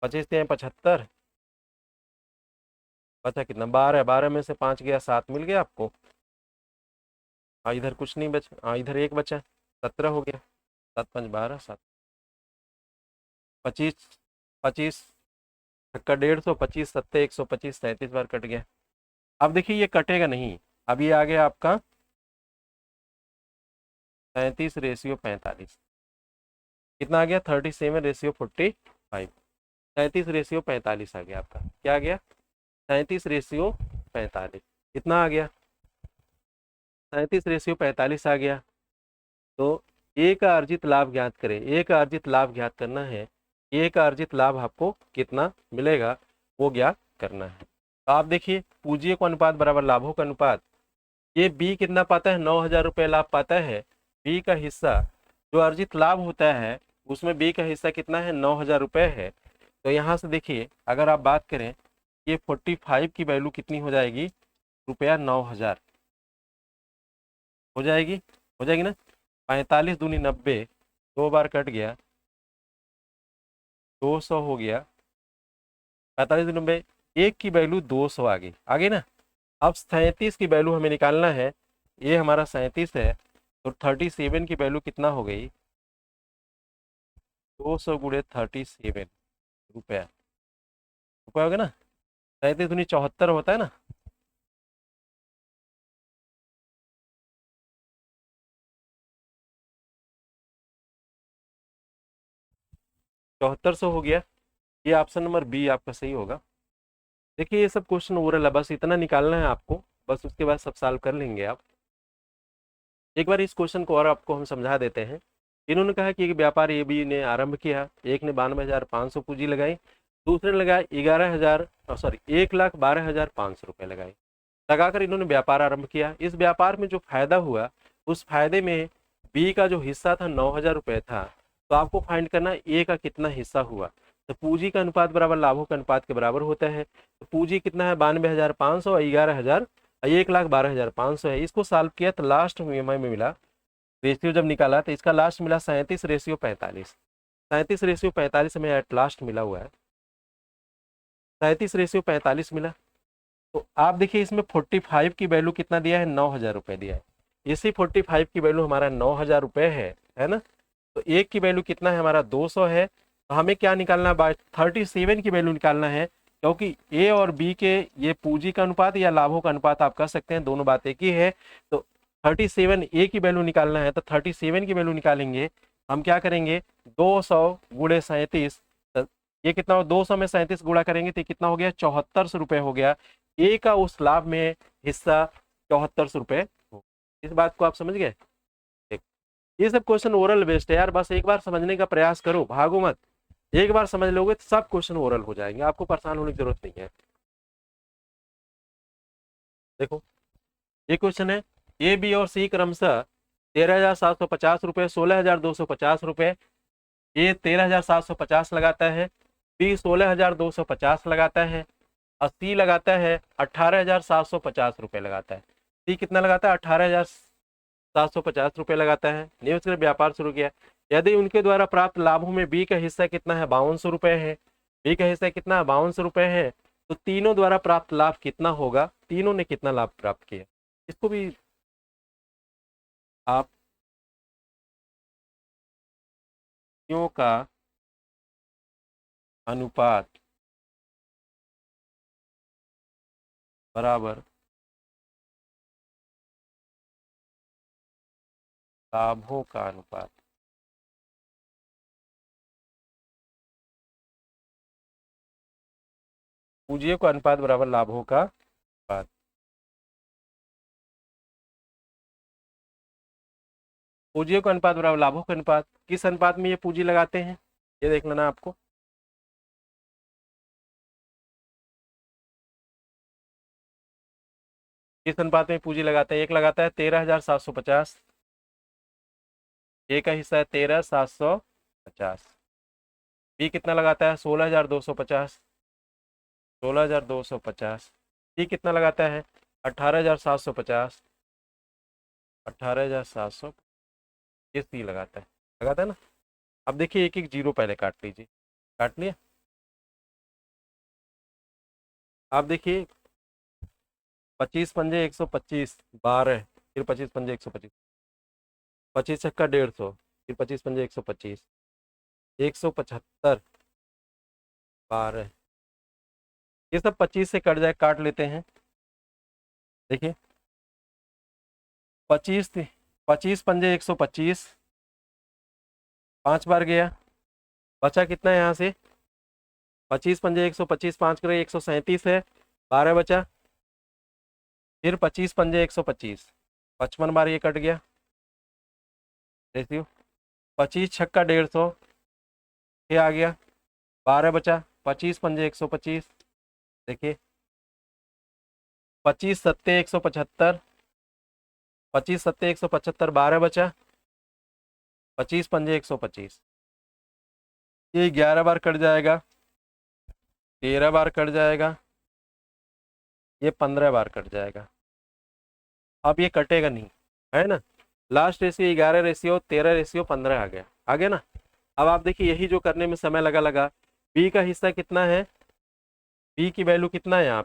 25 तिया 75, बचा कितना, 12, 12 में से 5 गया, 7 मिल गया आपको। हाँ इधर कुछ नहीं बचा, हाँ इधर 1 बचा, 17 हो गया। 7 5 12, 7 25, 25 का 150, 25 सत्ते 125, 37 बार कट गया। अब देखिए ये कटेगा नहीं, अब ये आ गया आपका 37 रेशियो 45, कितना आ गया, 37 रेशियो 45, 37 रेशियो 45 आ गया आपका। क्या आ गया, 37 रेशियो 45, कितना आ गया, 37 रेशियो 45 आ गया। तो ए का अर्जित लाभ ज्ञात करें। ए का अर्जित लाभ ज्ञात करना है, ए का अर्जित लाभ आपको कितना मिलेगा वो ज्ञात करना है। तो आप देखिए पूंजी का अनुपात बराबर लाभों का अनुपात, ये बी कितना पाता है, 9,000 रुपये लाभ पाता है। बी का हिस्सा जो अर्जित लाभ होता है उसमें बी का हिस्सा कितना है, 9,000 रुपये है। तो यहाँ से देखिए अगर आप बात करें ये 45 की वैल्यू कितनी हो जाएगी, रुपया 9,000 हो जाएगी ना। 45 दूनी 90, 2 बार कट गया, 200 हो गया। 45 दूनी 90, एक की वैल्यू 200 आगे ना। अब 37 की वैल्यू हमें निकालना है, ये हमारा 37 है। तो 37 की वैल्यू कितना हो गई, 200 गुणे 37 रुपया, रुपया हो गया ना। 37 दूनी 74 होता है ना। 7400 हो गया। ये ऑप्शन नंबर बी आपका सही होगा। देखिए ये सब क्वेश्चन ओरल है, बस इतना निकालना है आपको, बस उसके बाद सब सॉल्व कर लेंगे आप। एक बार इस क्वेश्चन को और आपको हम समझा देते हैं। इन्होंने कहा कि एक व्यापार ए बी ने आरंभ किया, एक ने 92,500 पूंजी लगाई, दूसरे ने लगाया 1,12,500 रुपये लगाई। लगाकर इन्होंने व्यापार आरंभ किया। इस व्यापार में जो फायदा हुआ उस फायदे में बी का जो हिस्सा था 9,000 रुपये था। तो आपको फाइंड करना ए का कितना हिस्सा हुआ। तो पूंजी का अनुपात बराबर लाभों के अनुपात के बराबर होता है। तो पूंजी कितना है, 92,500 और 11,000, 1,12,500 है। इसको सॉल्व किया तो लास्ट में मिला, रेशियो जब निकाला तो इसका लास्ट मिला 37:45। 37:45 में एट लास्ट मिला हुआ है, 37:45 मिला। तो आप देखिए इसमें 45 की वैल्यू कितना दिया है, 9,000 रुपये दिया है। इसी 45 की वैल्यू हमारा 9,000 रुपये है ना। तो एक की वैल्यू कितना है हमारा, 200 है। तो हमें क्या निकालना है, बाय 37 की वैल्यू निकालना है। क्योंकि ए और बी के ये पूंजी का अनुपात या लाभों का अनुपात आप कह सकते हैं, दोनों बात एक ही है। तो 37 ए की वैल्यू निकालना है, तो 37 की वैल्यू निकालेंगे। हम क्या करेंगे, 200 गुणे 37, ये कितना हो, 200 में 37 गुणा करेंगे तो कितना हो गया, 7400 रुपये हो गया। ए का उस लाभ में हिस्सा 7400 रुपये हो। इस बात को आप समझ गए। ये सब क्वेश्चन ओरल बेस्ड है यार, बस एक बार समझने का प्रयास करो, भागो मत। एक बार समझ लोगे तो सब क्वेश्चन ओरल हो जाएंगे, आपको परेशान होने की जरूरत नहीं है। देखो ये क्वेश्चन है, ए बी और सी क्रमशः 13,750 रुपये, 16,250 रुपये। ए 13,750 लगाता है, बी 16,250 लगाता है और सी लगाता है 18,750 रुपये लगाता है। सी कितना लगाता है, 18,750 रुपये लगाता है। ने उसके व्यापार शुरू किया। यदि उनके द्वारा प्राप्त लाभों में बी का हिस्सा कितना है, 5,200 रुपये है। बी का हिस्सा कितना है, 5,200 रुपये है। तो तीनों द्वारा प्राप्त लाभ कितना होगा, तीनों ने कितना लाभ प्राप्त किया, इसको भी आप क्यों का अनुपात बराबर लाभों का अनुपात। पूंजियों का अनुपात बराबर लाभों का अनुपात। पूंजियों का अनुपात बराबर लाभों का अनुपात, किस अनुपात में ये पूंजी लगाते हैं ये देख लेना आपको। किस अनुपात में पूंजी लगाते हैं, एक लगाता है 13,750, ए का हिस्सा है 13,750। बी कितना लगाता है, 16,250, 16,250। सी कितना लगाता है, 18,750, 18,700। ये सी लगाता है ना। अब देखिए एक एक जीरो पहले काट लीजिए, काट लिया। आप देखिए 25 पंजे 125, 12, फिर 25 पंजे 125, 25 छक्का 150, फिर 25 पंजे 125, 175, 12। ये सब 25 से कट जाए, काट लेते हैं। देखिए 25 पंजे 125, 5 बार गया, बचा कितना है यहाँ से, 25 पंजे 125, 5 करे 137 है, 12 बचा। फिर 25 पंजे 125, 55 बार ये कट गया। देखियो 25 छक्का 150, ये आ गया। 12 बचा, 25 पंजे 125, देखिए 25 सत्ते 175, 25 सत्ते 175, 12 बचा, 25 पंजे 125, ये 11 बार कट जाएगा, 13 बार कट जाएगा, ये 15 बार कट जाएगा। अब ये कटेगा नहीं, है ना। लास्ट रेशियो 11 रेशियो 13 रेशियो 15 आ गया ना। अब आप देखिए यही जो करने में समय लगा, बी का हिस्सा कितना है, बी की वैल्यू कितना है यहाँ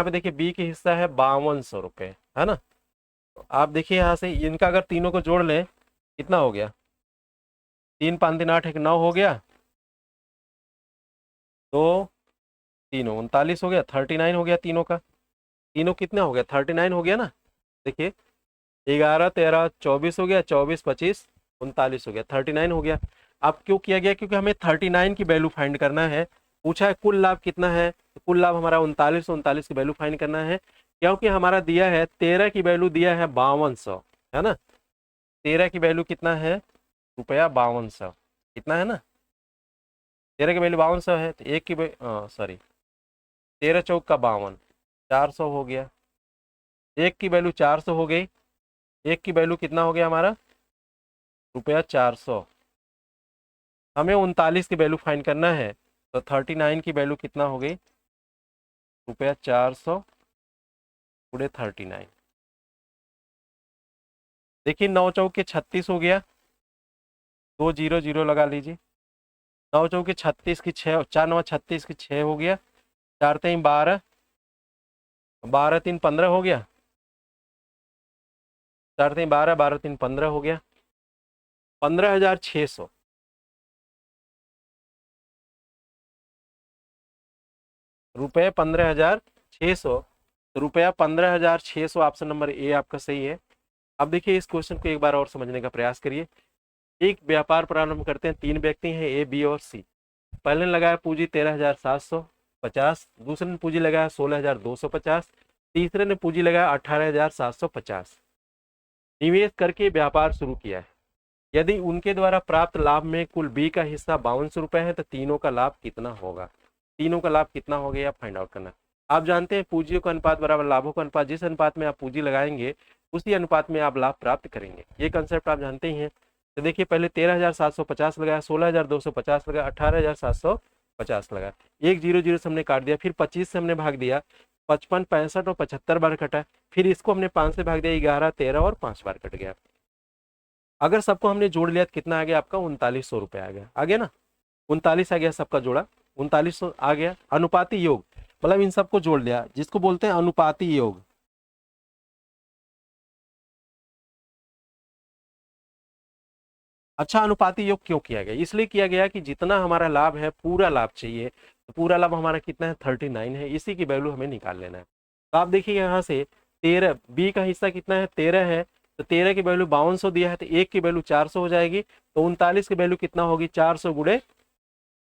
पे देखिए बी की हिस्सा है 5200 रुपये, है ना। तो आप देखिए यहाँ से इनका अगर तीनों को जोड़ लें कितना हो गया, 3 5 3 8 1 9 हो गया, तो तीनों 39 हो गया, 39 हो गया तीनों का, तीनों कितना हो गया 39 हो गया ना। देखिए 11 13 24 हो गया, 24 25 39 हो गया, 39 हो गया। अब क्यों किया गया, क्योंकि हमें 39 की वैल्यू फाइंड करना है। पूछा है कुल लाभ कितना है, तो कुल लाभ हमारा 39 की वैल्यू फाइंड करना है, क्योंकि हमारा दिया है 13 की वैल्यू दिया है 5200, है ना। 13 की वैल्यू कितना है, रुपया 5200, कितना है ना, 13 की वैल्यू 5200 है, तो एक की सॉरी 13 चौक का 52, 400 हो गया, एक की वैल्यू 400 हो गई, एक की वैल्यू कितना हो गया हमारा, रुपया 400। हमें 39 की वैल्यू फाइंड करना है, तो 39 की वैल्यू कितना हो गई, रुपया 400 गुणे 39। देखिए 9 चौक के 36 हो गया, 2 0 0 लगा लीजिए, 9 चौक के 36 की 6, 4 9 36 की 6 हो गया, 4 3 12, 12 3 15 हो गया, 4 3 12, 12 3 15 हो गया, 15,600। रुपये 15,600, रुपया 15,600, ऑप्शन नंबर ए आपका सही है। अब देखिए इस क्वेश्चन को एक बार और समझने का प्रयास करिए। एक व्यापार प्रारंभ करते हैं, 3 व्यक्ति हैं ए बी और सी। पहले ने लगाया पूंजी 13,750, दूसरे ने पूंजी लगाया 16,250, तीसरे ने पूंजी लगाया 18,750। निवेश करके व्यापार शुरू किया है। यदि उनके द्वारा प्राप्त लाभ में कुल बी का हिस्सा 5200 है, तो तीनों का लाभ कितना होगा, तीनों का लाभ कितना हो गया फाइंड आउट करना। आप जानते हैं पूंजियों का अनुपात बराबर लाभों का अनुपात, जिस अनुपात में आप पूंजी लगाएंगे उसी अनुपात में आप लाभ प्राप्त करेंगे, ये कंसेप्ट आप जानते ही हैं। तो देखिए पहले 13,750 लगाया, 16,250 लगाया, 18,750 लगाया, 1 0 0 से हमने काट दिया, फिर 25 से हमने भाग दिया, 55 65 और 75 बार कटा, फिर इसको हमने 5 से भाग दिया, 11 13 और 5 बार कट गया। अगर सबको हमने जोड़ लिया तो कितना आ गया आपका, 3900 रुपये आ गया ना, 39 आ गया सबका जोड़ा, 3900 आ गया। अनुपाती योग मतलब इन सबको जोड़ लिया, जिसको बोलते हैं अनुपाती योग। अच्छा, अनुपाती योग क्यों किया गया, इसलिए किया गया कि जितना हमारा लाभ है पूरा लाभ चाहिए, तो पूरा लाभ हमारा कितना है 39 है, इसी की वैल्यू हमें निकाल लेना है। तो आप देखिए यहाँ से 13, बी का हिस्सा कितना है 13 है, तो 13 की वैल्यू 5200 दिया है, तो एक की वैल्यू 400 हो जाएगी, तो 39 की वैल्यू कितना होगी, 400 गुणे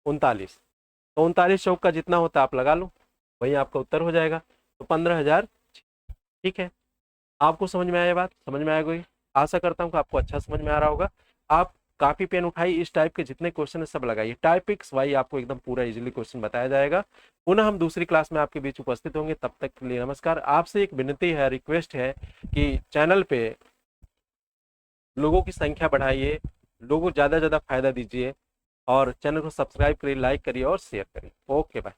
39, तो 39 चौक का जितना होता है आप लगा लो, वही आपका उत्तर हो जाएगा, तो 15,000। ठीक है, आपको समझ में आया, बात समझ में आएगी, आशा करता हूँ कि आपको अच्छा समझ में आ रहा होगा। आप कापी पेन उठाइए, इस टाइप के जितने क्वेश्चन है सब लगाइए, टाइपिक्स वाई आपको एकदम पूरा इजीली क्वेश्चन बताया जाएगा। पुनः हम दूसरी क्लास में आपके बीच उपस्थित होंगे, तब तक के लिए नमस्कार। आपसे एक विनती है, रिक्वेस्ट है कि चैनल पे लोगों की संख्या बढ़ाइए, लोगों को ज़्यादा से ज़्यादा फायदा दीजिए, और चैनल को सब्सक्राइब करिए, लाइक करिए और शेयर करिए। Okay bye.